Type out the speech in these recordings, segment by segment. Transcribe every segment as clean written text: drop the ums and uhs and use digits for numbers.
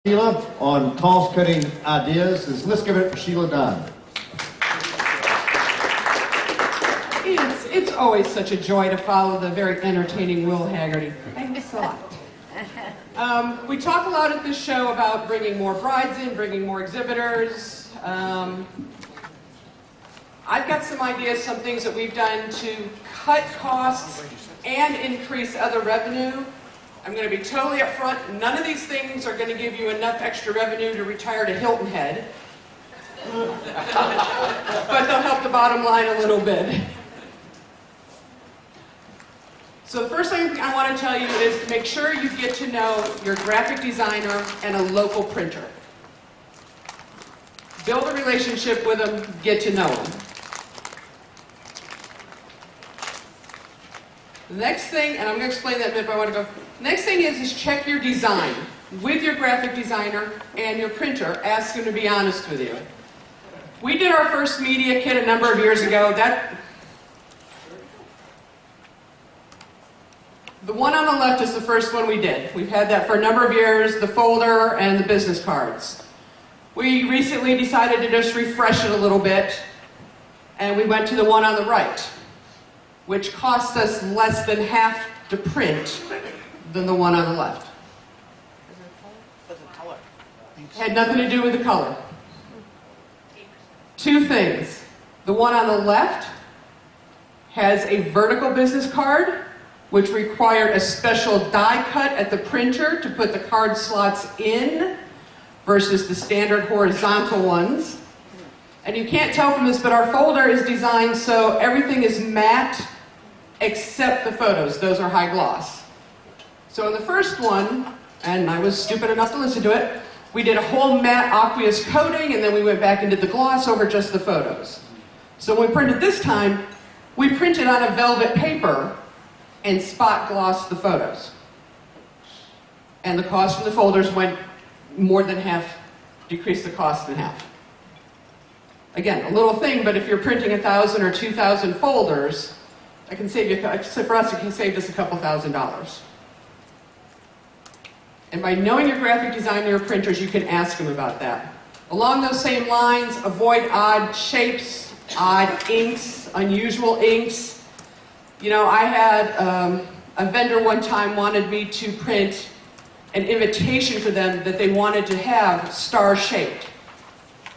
Sheila on cost-cutting ideas is, let's give it to Sheila Dunn. It's always such a joy to follow the very entertaining Will Haggerty. Thanks a lot. We talk a lot at this show about bringing more brides in, bringing more exhibitors. I've got some ideas, some things that we've done to cut costs and increase other revenue. I'm going to be totally upfront. None of these things are going to give you enough extra revenue to retire to Hilton Head. But they'll help the bottom line a little bit. So the first thing I want to tell you is to make sure you get to know your graphic designer and a local printer. Build a relationship with them, get to know them. The next thing, and I'm going to explain that in a minute, but I want to go. Next thing is check your design with your graphic designer and your printer. Ask them to be honest with you. We did our first media kit a number of years ago. The one on the left is the first one we did. We've had that for a number of years, the folder and the business cards. We recently decided to just refresh it a little bit, and we went to the one on the right, which cost us less than half to print than the one on the left. Had nothing to do with the color. Two things. The one on the left has a vertical business card, which required a special die cut at the printer to put the card slots in versus the standard horizontal ones. And you can't tell from this, but our folder is designed so everything is matte except the photos. Those are high gloss. So in the first one, and I was stupid enough to listen to it, we did a whole matte aqueous coating, and then we went back and did the gloss over just the photos. So when we printed this time, we printed on a velvet paper and spot glossed the photos. And the cost from the folders went more than half, decreased the cost in half. Again, a little thing, but if you're printing 1,000 or 2,000 folders, I can save you, for us, it can save us a couple $1,000s. And by knowing your graphic designer, your printers, you can ask them about that. Along those same lines, avoid odd shapes, odd inks, unusual inks. You know, I had a vendor one time wanted me to print an invitation for them that they wanted to have star-shaped.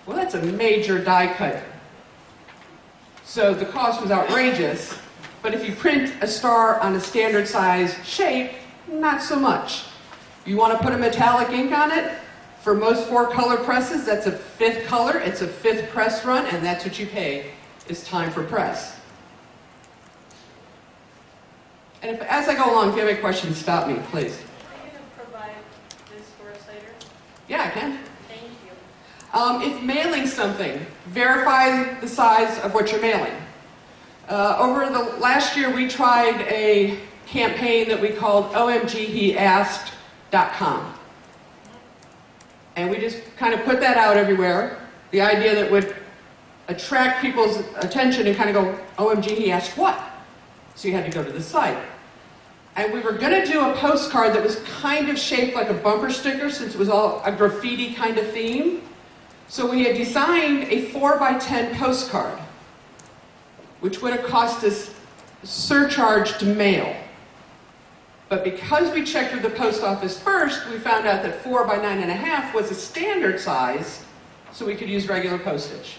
Well, that's a major die cut. So the cost was outrageous. But if you print a star on a standard size shape, not so much. You want to put a metallic ink on it? For most 4-color presses, that's a 5th color. It's a 5th press run, and that's what you pay, is time for press. And as I go along, if you have any questions, stop me, please. Are you going to provide this for us later? Yeah, I can. Thank you. If mailing something, verify the size of what you're mailing. Over the last year, we tried a campaign that we called OMGHeAsked.com. And we just kind of put that out everywhere. The idea that would attract people's attention and kind of go, OMG, he asked what? So you had to go to the site. And we were going to do a postcard that was kind of shaped like a bumper sticker, since it was all a graffiti kind of theme. So we had designed a 4x10 postcard, which would have cost us surcharge to mail. But because we checked with the post office first, we found out that 4x9.5 was a standard size, so we could use regular postage.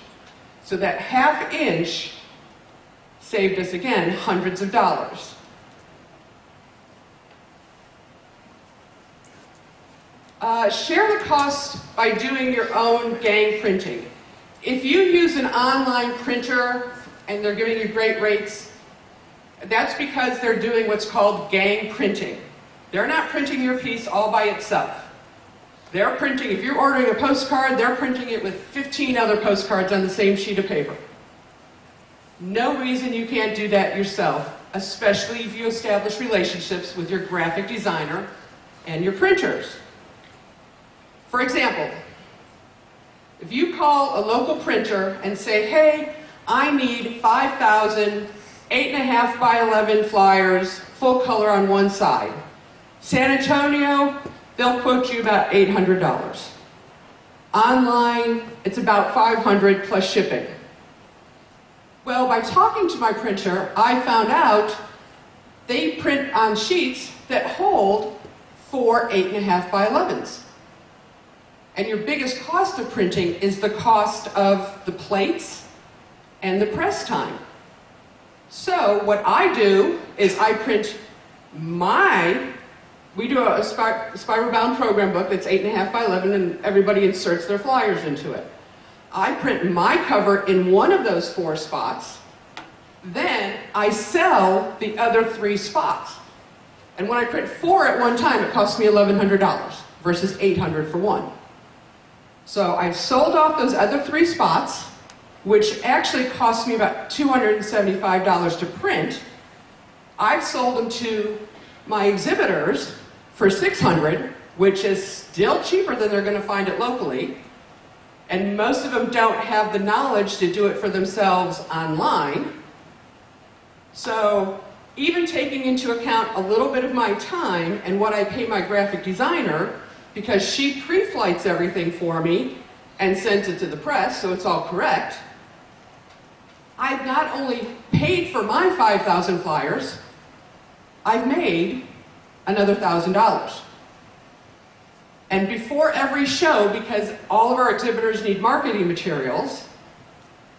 So that ½ inch saved us, again, hundreds of dollars. Share the cost by doing your own gang printing. If you use an online printer and they're giving you great rates, that's because they're doing what's called gang printing. They're not printing your piece all by itself. They're printing, if you're ordering a postcard, they're printing it with 15 other postcards on the same sheet of paper. No reason you can't do that yourself, especially if you establish relationships with your graphic designer and your printers. For example, if you call a local printer and say, hey, I need 5,000 8.5 by 11 flyers, full color on one side. San Antonio, they'll quote you about $800. Online, it's about $500 plus shipping. Well, by talking to my printer, I found out they print on sheets that hold 4 8.5 by 11s. And your biggest cost of printing is the cost of the plates and the press time. So what I do is I print we do a spiral bound program book that's 8.5 by 11 and everybody inserts their flyers into it. I print my cover in one of those 4 spots, then I sell the other 3 spots. And when I print 4 at one time, it costs me $1,100 versus $800 for one. So I've sold off those other 3 spots, which actually cost me about $275 to print. I've sold them to my exhibitors for $600, which is still cheaper than they're going to find it locally. And most of them don't have the knowledge to do it for themselves online. So even taking into account a little bit of my time and what I pay my graphic designer, because she pre-flights everything for me and sends it to the press, so it's all correct, I've not only paid for my 5,000 flyers, I've made another $1,000. And before every show, because all of our exhibitors need marketing materials,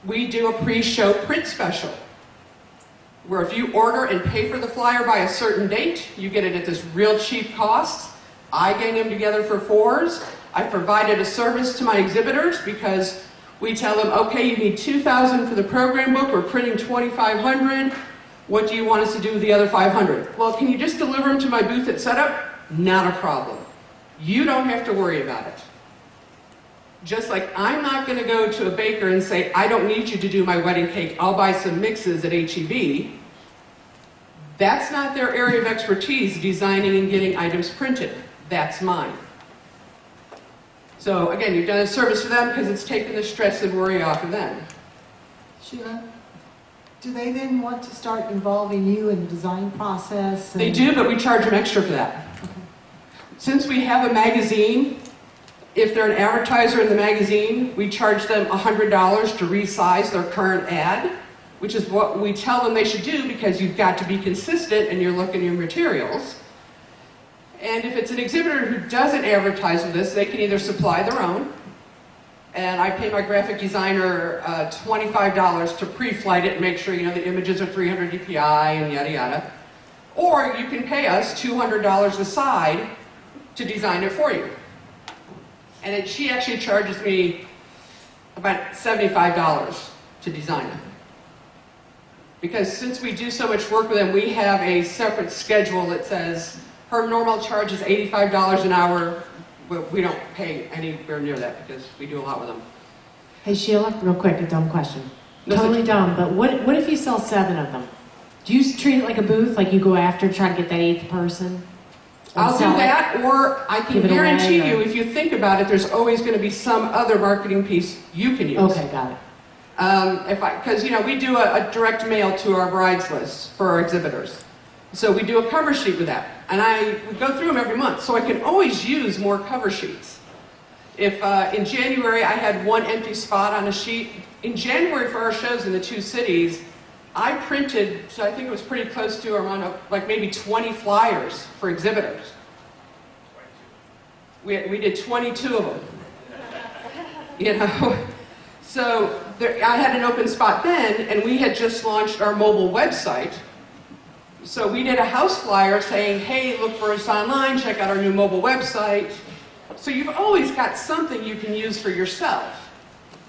we do a pre-show print special, where if you order and pay for the flyer by a certain date, you get it at this real cheap cost. I gang them together for 4s. I've provided a service to my exhibitors because we tell them, okay, you need 2,000 for the program book, we're printing 2,500. What do you want us to do with the other 500? Well, can you just deliver them to my booth at setup? Not a problem. You don't have to worry about it. Just like I'm not going to go to a baker and say, I don't need you to do my wedding cake, I'll buy some mixes at H-E-B. That's not their area of expertise, designing and getting items printed. That's mine. So again, you've done a service for them because it's taken the stress and worry off of them. Sheila, do they then want to start involving you in the design process? They do, but we charge them extra for that. Okay. Since we have a magazine, if they're an advertiser in the magazine, we charge them $100 to resize their current ad, which is what we tell them they should do because you've got to be consistent and you're looking at your materials. And if it's an exhibitor who doesn't advertise with this, they can either supply their own, and I pay my graphic designer $25 to pre-flight it and make sure the images are 300 dpi and yada yada. Or you can pay us $200 aside to design it for you. And she actually charges me about $75 to design it. Because since we do so much work with them, we have a separate schedule that says her normal charge is $85 an hour. We don't pay anywhere near that because we do a lot with them. Hey Sheila, real quick, a dumb question. No, Totally dumb, but what if you sell 7 of them? Do you treat it like a booth, like you go after, try to get that 8th person? I'll do that, or I can Give it away, guarantee or- you, if you think about it, there's always going to be some other marketing piece you can use. Okay, got it. Because we do a direct mail to our brides list for our exhibitors. So we do a cover sheet with that. And we go through them every month, so I can always use more cover sheets. If in January I had 1 empty spot on a sheet, in January for our shows in the 2 cities, I printed, so I think it was pretty close to around like maybe 20 flyers for exhibitors. We did 22 of them. So I had an open spot then, and we had just launched our mobile website. So we did a house flyer saying, hey, look for us online, check out our new mobile website. So you've always got something you can use for yourself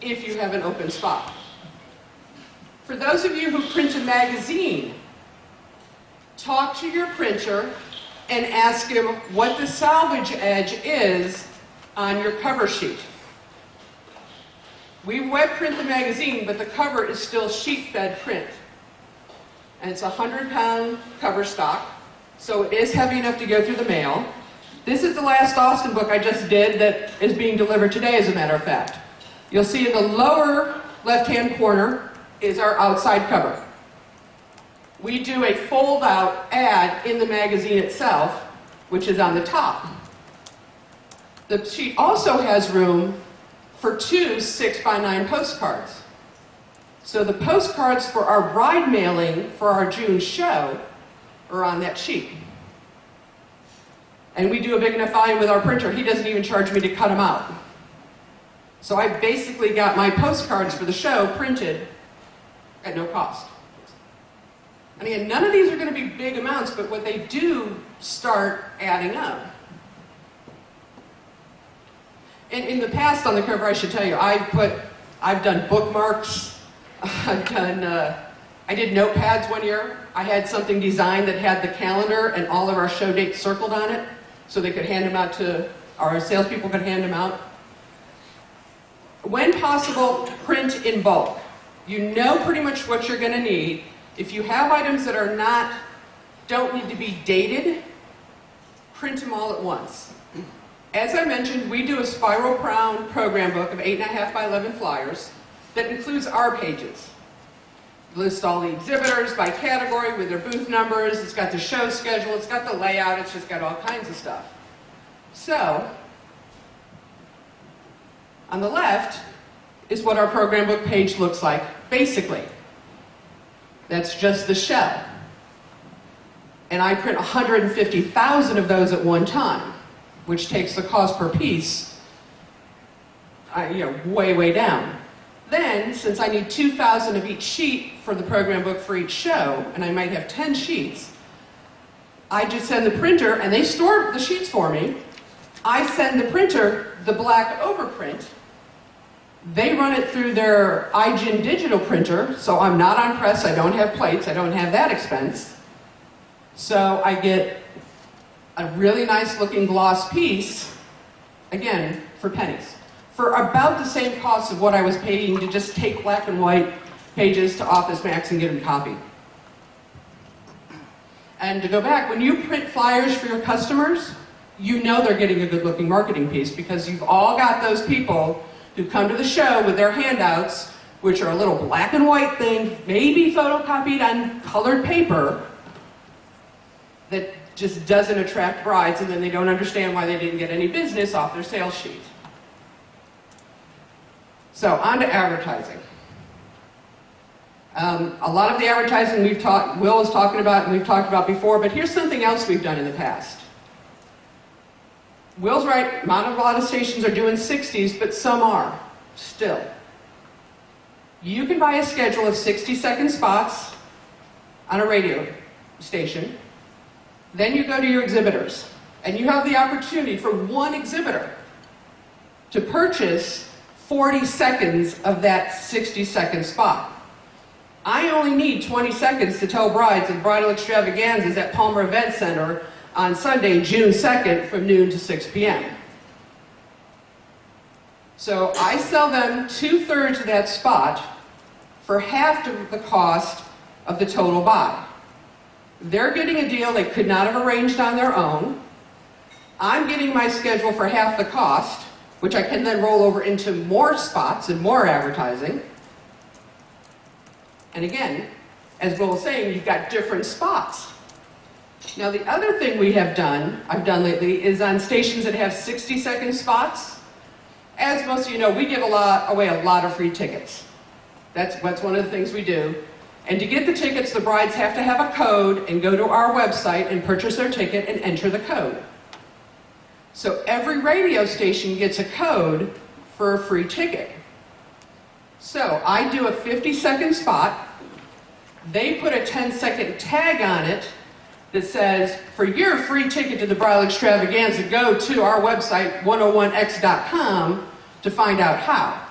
if you have an open spot. For those of you who print a magazine, talk to your printer and ask him what the salvage edge is on your cover sheet. We web print the magazine, but the cover is still sheet-fed print. And it's a 100-pound cover stock, so it is heavy enough to go through the mail. This is the last Austin book I just did that is being delivered today, as a matter of fact. You'll see in the lower left-hand corner is our outside cover. We do a fold-out ad in the magazine itself, which is on the top. The sheet also has room for 2 6x9 postcards. So the postcards for our bride mailing for our June show are on that sheet. And we do a big enough volume with our printer, he doesn't even charge me to cut them out. So I basically got my postcards for the show printed at no cost. And again, none of these are going to be big amounts, but what they do start adding up. And in the past on the cover, I should tell you, I've done bookmarks, I did notepads one year. I had something designed that had the calendar and all of our show dates circled on it, so they could hand them out to, our salespeople could hand them out. When possible, print in bulk. You know pretty much what you're going to need. If you have items that don't need to be dated, print them all at once. As I mentioned, we do a spiral bound program book of 8.5 by 11 flyers that includes our pages. It lists all the exhibitors by category with their booth numbers, it's got the show schedule, it's got the layout, it's just got all kinds of stuff. So, on the left is what our program book page looks like, basically. That's just the shell. And I print 150,000 of those at one time, which takes the cost per piece way, way down. Then, since I need 2,000 of each sheet for the program book for each show, and I might have 10 sheets, I just send the printer, and they store the sheets for me. I send the printer the black overprint. They run it through their iGen digital printer, so I'm not on press, I don't have plates, I don't have that expense. So I get a really nice looking gloss piece, again, for pennies. For about the same cost of what I was paying to just take black and white pages to Office Max and get them copied. And to go back, when you print flyers for your customers, you know they're getting a good looking marketing piece because you've all got those people who come to the show with their handouts, which are a little black and white thing, maybe photocopied on colored paper, that just doesn't attract brides, and then they don't understand why they didn't get any business off their sales sheet. So, on to advertising. A lot of the advertising Will was talking about and we've talked about before, but here's something else we've done in the past. Will's right, not a lot of stations are doing 60s, but some are, still. You can buy a schedule of 60-second spots on a radio station. Then you go to your exhibitors, and you have the opportunity for one exhibitor to purchase 40 seconds of that 60-second spot. I only need 20 seconds to tell brides of bridal extravaganzas at Palmer Event Center on Sunday, June 2nd from noon to 6 p.m. So I sell them 2/3 of that spot for half of the cost of the total buy. They're getting a deal they could not have arranged on their own. I'm getting my schedule for half the cost, which I can then roll over into more spots and more advertising. And again, as Will was saying, you've got different spots. Now the other thing I've done lately, is on stations that have 60-second spots. As most of you know, we give away a lot of free tickets. That's one of the things we do. And to get the tickets, the brides have to have a code and go to our website and purchase their ticket and enter the code. So every radio station gets a code for a free ticket. So I do a 50-second spot. They put a 10-second tag on it that says, for your free ticket to the Bridal Extravaganza, go to our website, 101x.com, to find out how.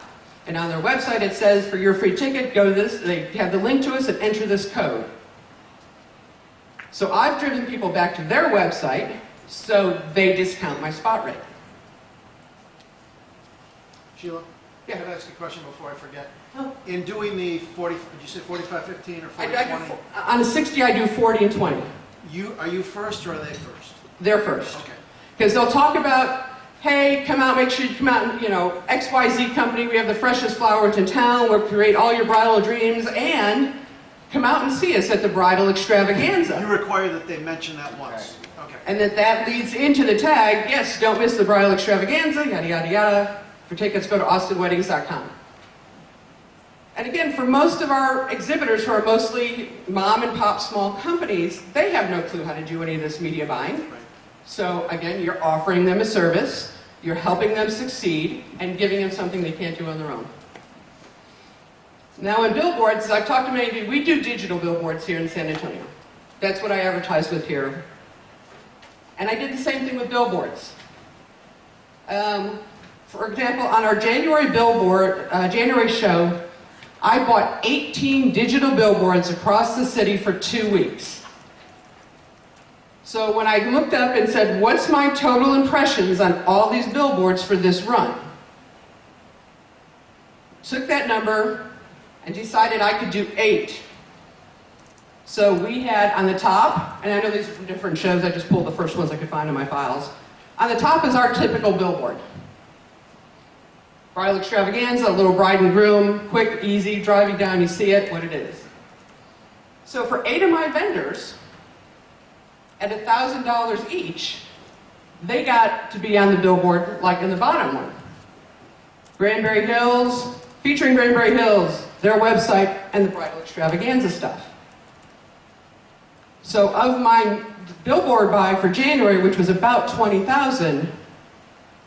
And on their website it says, for your free ticket, go to this, they have the link to us and enter this code. So I've driven people back to their website, so they discount my spot rate. Sheila? Yeah. Can I ask you a question before I forget? Oh. In doing the 40, did you say 45-15 or 40-20? On a 60, I do 40 and 20. Are you first or are they first? They're first. Okay. Because they'll talk about, hey, come out, make sure you come out, and, XYZ company, we have the freshest flowers in town, we'll create all your bridal dreams, and come out and see us at the Bridal Extravaganza. You require that they mention that once? Okay. And that leads into the tag, yes, don't miss the bridal extravaganza, yada, yada, yada. For tickets, go to austinweddings.com. And again, for most of our exhibitors who are mostly mom and pop small companies, they have no clue how to do any of this media buying. So again, you're offering them a service, you're helping them succeed, and giving them something they can't do on their own. Now in billboards, as I've talked to many of you, we do digital billboards here in San Antonio. That's what I advertise with here. And I did the same thing with billboards. For example, on our January billboard, January show, I bought 18 digital billboards across the city for 2 weeks. So when I looked up and said, what's my total impressions on all these billboards for this run? Took that number and decided I could do 8. So we had on the top, and I know these are from different shows, I just pulled the first ones I could find in my files. On the top is our typical billboard. Bridal extravaganza, a little bride and groom, quick, easy, driving down, you see it, what it is. So for 8 of my vendors, at $1,000 each, they got to be on the billboard like in the bottom one. Granbury Hills, featuring Granbury Hills, their website, and the bridal extravaganza stuff. So of my billboard buy for January, which was about $20,000,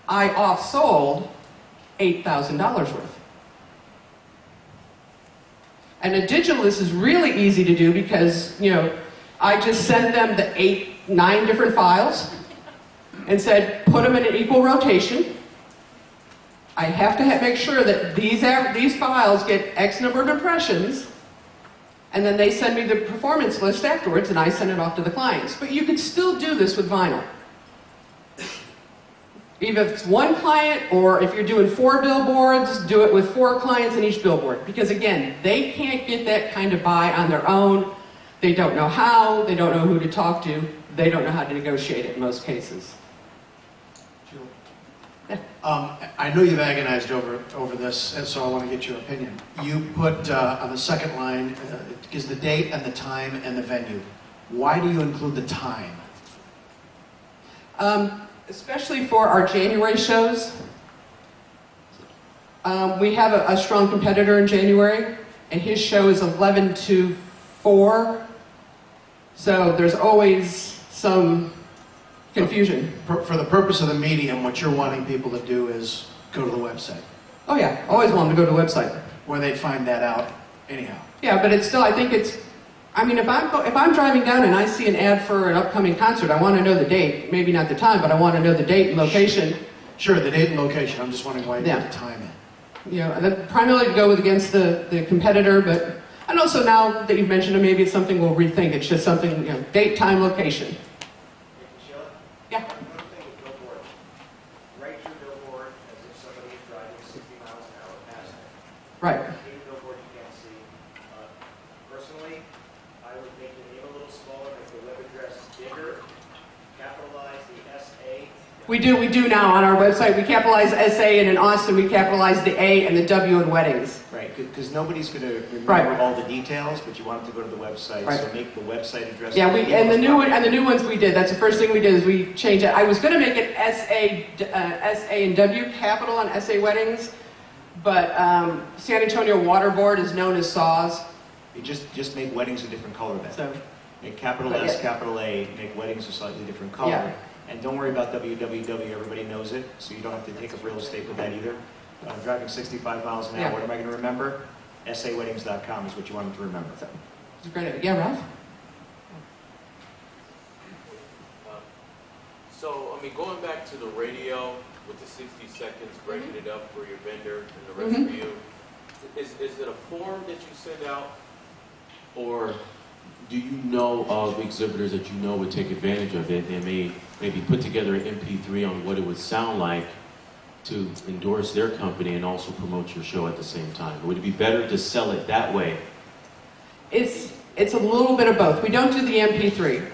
I off-sold $8,000 worth. And a digital, this is really easy to do because, you know, I just sent them the 9 different files and said, put them in an equal rotation. I have to make sure that these files get X number of impressions, and then they send me the performance list afterwards, and I send it off to the clients. But you could still do this with vinyl. Even if it's 1 client, or if you're doing 4 billboards, do it with 4 clients in each billboard. Because again, they can't get that kind of buy on their own. They don't know how, they don't know who to talk to, they don't know how to negotiate it in most cases. I know you've agonized over this, and so I want to get your opinion. You put on the second line, is the date and the time and the venue. Why do you include the time? Especially for our January shows. We have a strong competitor in January, and his show is 11 to 4. So there's always some confusion. For the purpose of the medium, what you're wanting people to do is go to the website. Oh yeah, always want them to go to the website. Where they'd find that out anyhow. Yeah, but it's still, I think it's, I mean, if I'm driving down and I see an ad for an upcoming concert, I want to know the date. Maybe not the time, but I want to know the date and location. Sure, the date and location. I'm just wondering why you put the time in. You know, primarily to go against the competitor, but, and also now that you've mentioned it, maybe it's something we'll rethink. It's just something, you know, date, time, location. Sheila? Yeah. One thing with billboard. Write your billboard as if somebody is driving 60 miles an hour past it. Right. Any billboard you can't see. Personally, I would make the name a little smaller, make the web address bigger, capitalize the SA. We do now on our website. We capitalize SA, and in Austin we capitalize the A and the W in weddings. Right, because nobody's going to remember all the details, but you want them to go to the website, so make the website address. Yeah, and the new ones we did. That's the first thing we did is we changed it. I was going to make it SA and W capital on SA weddings, but San Antonio Water Board is known as SAWS. You just make weddings a different color then. So, make capital S, capital A, make weddings a slightly different color. Yeah. And don't worry about www, everybody knows it, so you don't have to take up real estate with that either. Driving 65 miles an hour, what am I going to remember? saweddings.com is what you want them to remember. So, it's a great idea. Yeah, Ralph? So, I mean, going back to the radio with the 60 seconds, breaking it up for your vendor and the rest for you, is it a form that you send out, or do you know of exhibitors that you know would take advantage of it and maybe put together an MP3 on what it would sound like to endorse their company and also promote your show at the same time? Would it be better to sell it that way? It's a little bit of both. We don't do the MP3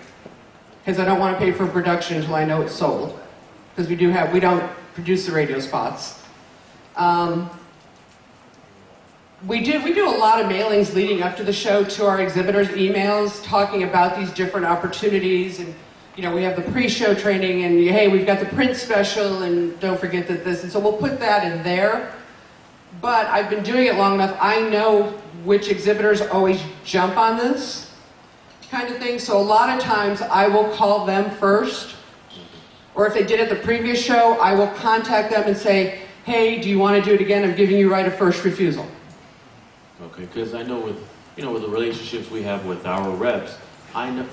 because I don't want to pay for production until I know it's sold. Because we don't produce the radio spots. We do a lot of mailings leading up to the show to our exhibitors, emails talking about these different opportunities, and you know, we have the pre-show training and, hey, we've got the print special and don't forget that this, and so we'll put that in there. But I've been doing it long enough, I know which exhibitors always jump on this kind of thing. So a lot of times I will call them first, or if they did it the previous show, I will contact them and say, hey, do you want to do it again? I'm giving you right of first refusal. Okay, because I know with, you know, with the relationships we have with our reps,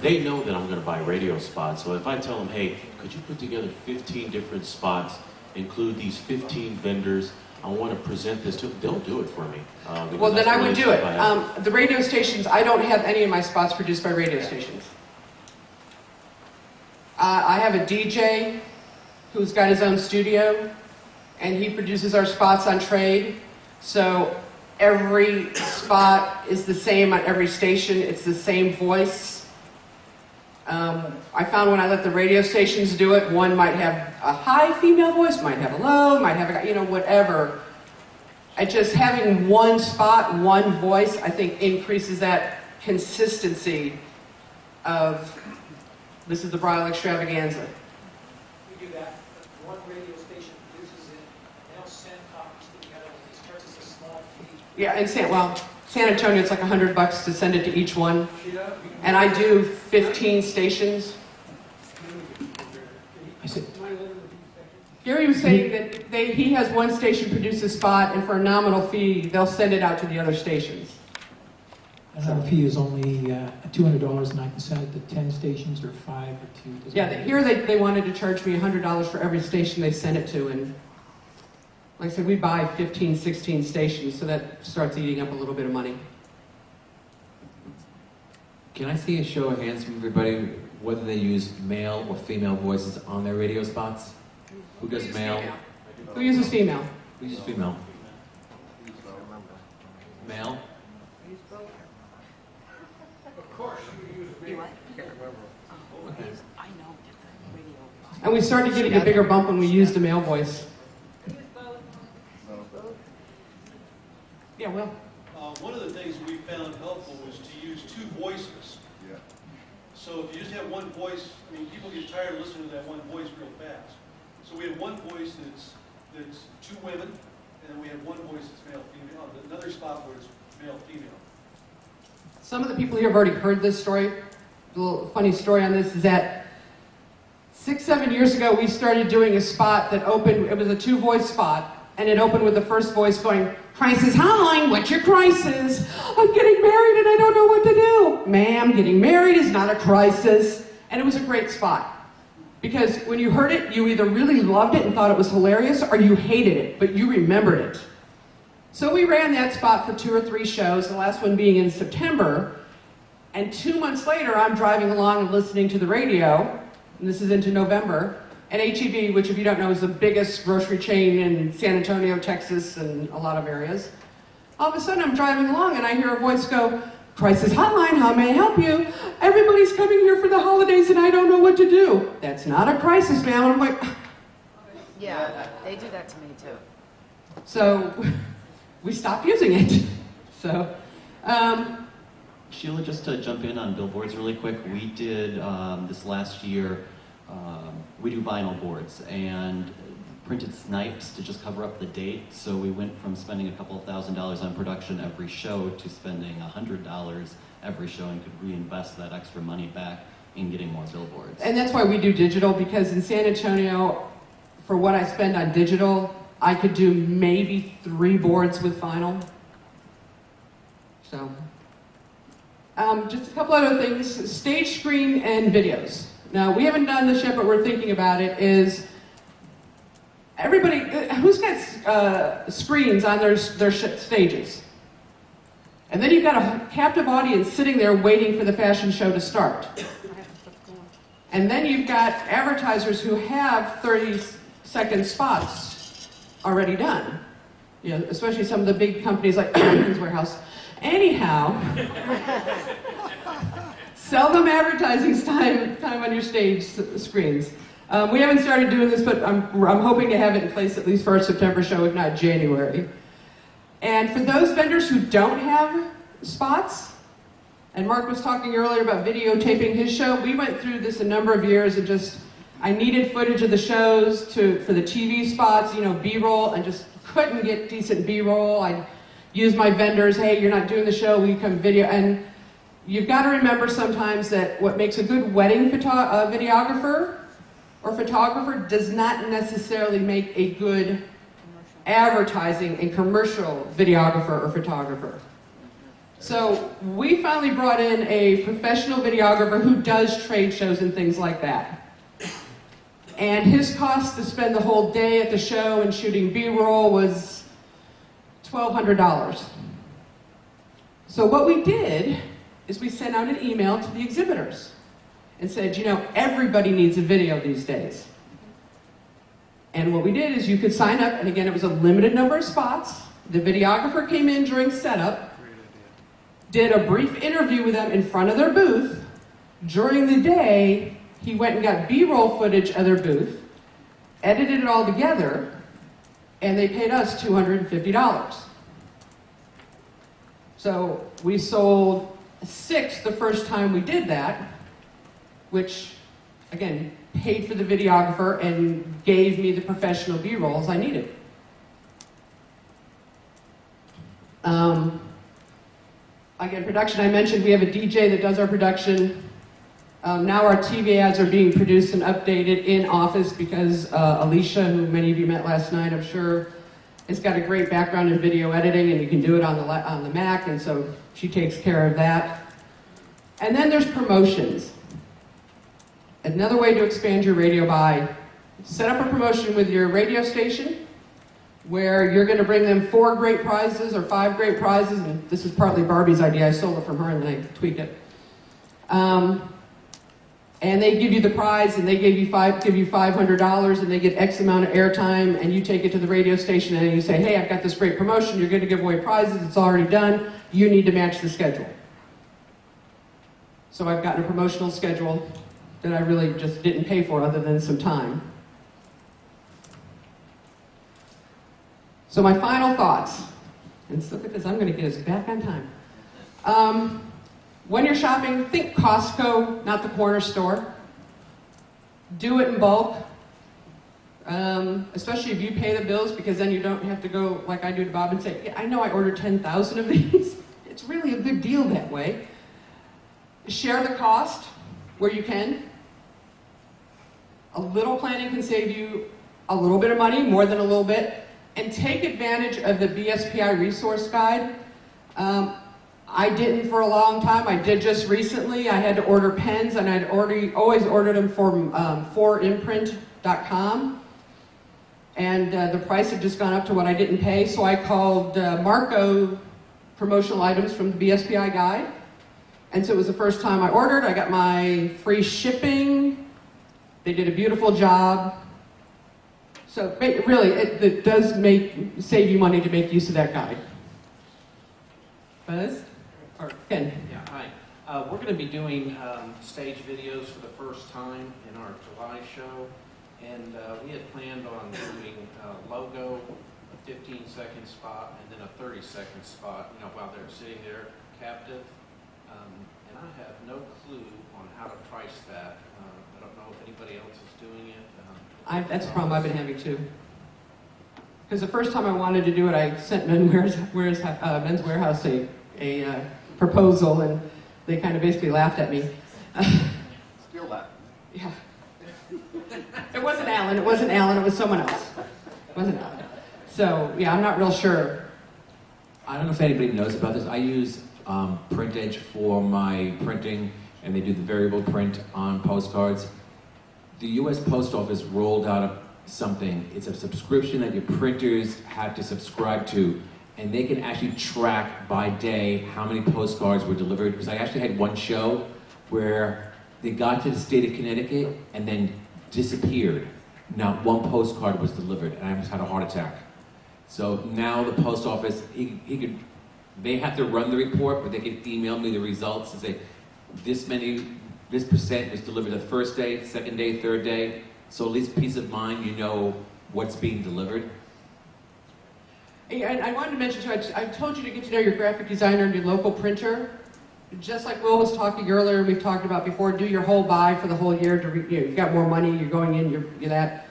they know that I'm going to buy radio spots. So if I tell them, hey, could you put together 15 different spots, include these 15 vendors, I want to present this to them, they'll do it for me. Well, then I would do it. The radio stations, I don't have any of my spots produced by radio stations. I have a DJ who's got his own studio, and he produces our spots on trade. So every spot is the same on every station. It's the same voice. I found when I let the radio stations do it, one might have a high female voice, might have a low, might have a, you know, whatever. And just having one spot, one voice, I think increases that consistency of, this is the bridal extravaganza. We do that. One radio station produces it, they'll send copies together, and it starts as a small fee. Yeah, and San Antonio, it's like $100 to send it to each one. And I do 15 stations. I said, Gary was saying that he has one station produce a spot, and for a nominal fee, they'll send it out to the other stations. and our fee is only $200, and I can send it to 10 stations or 5 or 2. Yeah, here they wanted to charge me $100 for every station they sent it to, and like I said, we buy 15, 16 stations, so that starts eating up a little bit of money. Can I see a show of hands from everybody whether they use male or female voices on their radio spots? Who does male? Who uses female? Who uses female? Male? Of course, you use me. Okay. And we started getting a bigger bump when we used a male voice. Yeah, well. One of the things we found helpful was to use 2 voices. Yeah. So if you just have one voice, I mean, people get tired of listening to that one voice real fast. So we have one voice that's 2 women, and then we have one voice that's male-female. Another spot where it's male-female. Some of the people here have already heard this story. A little funny story on this is that 6, 7 years ago, we started doing a spot that opened, it was a 2-voice spot, and it opened with the first voice going, "Crisis hotline, what's your crisis? I'm getting married and I don't know what to do." Ma'am, getting married is not a crisis. And it was a great spot. Because when you heard it, you either really loved it and thought it was hilarious, or you hated it, but you remembered it. So we ran that spot for 2 or 3 shows, the last one being in September. And 2 months later, I'm driving along and listening to the radio, and this is into November, and H-E-B, which if you don't know is the biggest grocery chain in San Antonio, Texas, and a lot of areas. All of a sudden I'm driving along and I hear a voice go, "Crisis hotline, how may I help you? Everybody's coming here for the holidays and I don't know what to do." "That's not a crisis, ma'am." And I'm like, yeah, they do that to me too. so we stopped using it. So, Sheila, just to jump in on billboards really quick, we did this last year, we do vinyl boards and printed snipes to just cover up the date. So we went from spending a couple of $1,000s on production every show to spending $100 every show, and could reinvest that extra money back in getting more billboards. and that's why we do digital, because in San Antonio, for what I spend on digital, I could do maybe 3 boards with vinyl. So, just a couple other things. Stage screen and videos. Now, we haven't done this yet, but we're thinking about it, is everybody, who's got screens on their stages? And then you've got a captive audience sitting there waiting for the fashion show to start. And then you've got advertisers who have 30-second spots already done. You know, especially some of the big companies like Men's Warehouse. Anyhow, sell them advertising time on your stage screens. We haven't started doing this, but I'm hoping to have it in place at least for our September show, if not January. And for those vendors who don't have spots, And Mark was talking earlier about videotaping his show. We went through this a number of years and I needed footage of the shows for the TV spots, B-roll, and just couldn't get decent B-roll. I used my vendors, hey, you're not doing the show, will you come video? And you've got to remember sometimes that what makes a good wedding videographer or photographer does not necessarily make a good advertising and commercial videographer or photographer. So we finally brought in a professional videographer who does trade shows and things like that. And his cost to spend the whole day at the show and shooting B-roll was $1,200. So what we did is we sent out an email to the exhibitors and said, everybody needs a video these days. And what we did is you could sign up, and again, it was a limited number of spots. The videographer came in during setup, did a brief interview with them in front of their booth. During the day, he went and got B-roll footage of their booth, edited it all together, and they paid us $250. So we sold 6 the first time we did that, which, again, paid for the videographer and gave me the professional B-rolls I needed. Again, production, I mentioned we have a DJ that does our production. Now our TV ads are being produced and updated in office because Alicia, who many of you met last night, I'm sure, has got a great background in video editing, and you can do it on the Mac, and so she takes care of that. And then there's promotions. Another way to expand your radio buy, set up a promotion with your radio station where you're going to bring them 4 great prizes or 5 great prizes, and this is partly Barbie's idea. I stole it from her and then I tweaked it. And they give you the prize, and they give you $500, and they get X amount of airtime, and you take it to the radio station and you say, hey, I've got this great promotion, you're going to give away prizes, it's already done, you need to match the schedule. So I've gotten a promotional schedule that I really just didn't pay for other than some time. So my final thoughts, and look at this, I'm going to get us back on time. When you're shopping, think Costco, not the corner store. Do it in bulk, especially if you pay the bills, because then you don't have to go like I do to Bob and say, yeah, I know I ordered 10,000 of these. It's really a good deal that way. Share the cost where you can. A little planning can save you a little bit of money, more than a little bit, and take advantage of the BSPI resource guide. I didn't for a long time. I did just recently. I had to order pens, and I'd always ordered them from forimprint.com. And the price had just gone up to what I didn't pay, so I called Marco promotional items from the BSPI guide. And so it was the first time I ordered. I got my free shipping. They did a beautiful job. So really, it does save you money to make use of that guide. Buzz? Or Ken? Yeah, hi. We're going to be doing stage videos for the first time in our July show. And we had planned on doing a logo, a 15-second spot, and then a 30-second spot, while they're sitting there captive. And I have no clue on how to price that. I don't know if anybody else is doing it. That's a problem I've been having too. Because the first time I wanted to do it, I sent Men's Warehouse a proposal, and they kind of basically laughed at me. Still laughing. Yeah. It wasn't Alan, it was someone else. It wasn't Alan. So, yeah, I'm not real sure. I don't know if anybody knows about this. I use Print Edge for my printing, and they do the variable print on postcards. The U.S. Post Office rolled out something. It's a subscription that your printers have to subscribe to, and they can actually track by day how many postcards were delivered. Because I actually had one show where they got to the state of Connecticut and then disappeared. Not one postcard was delivered, and I almost had a heart attack. So now the post office, they have to run the report, but they can email me the results and say, this percent was delivered the first day, second day, third day. So at least peace of mind, you know what's being delivered. And I wanted to mention too, I told you to get to know your graphic designer and your local printer. Just like Will was talking earlier, we've talked about before, do your whole buy for the whole year. You've got more money, you're going in, you're that.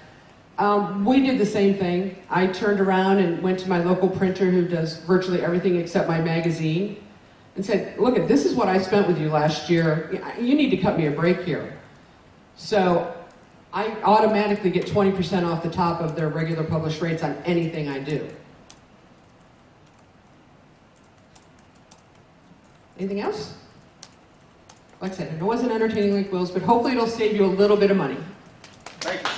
We did the same thing. I turned around and went to my local printer who does virtually everything except my magazine and said, look, this is what I spent with you last year. You need to cut me a break here. So I automatically get 20% off the top of their regular published rates on anything I do. Anything else? Like I said, it wasn't entertaining like Will's, but hopefully it'll save you a little bit of money. Thank you.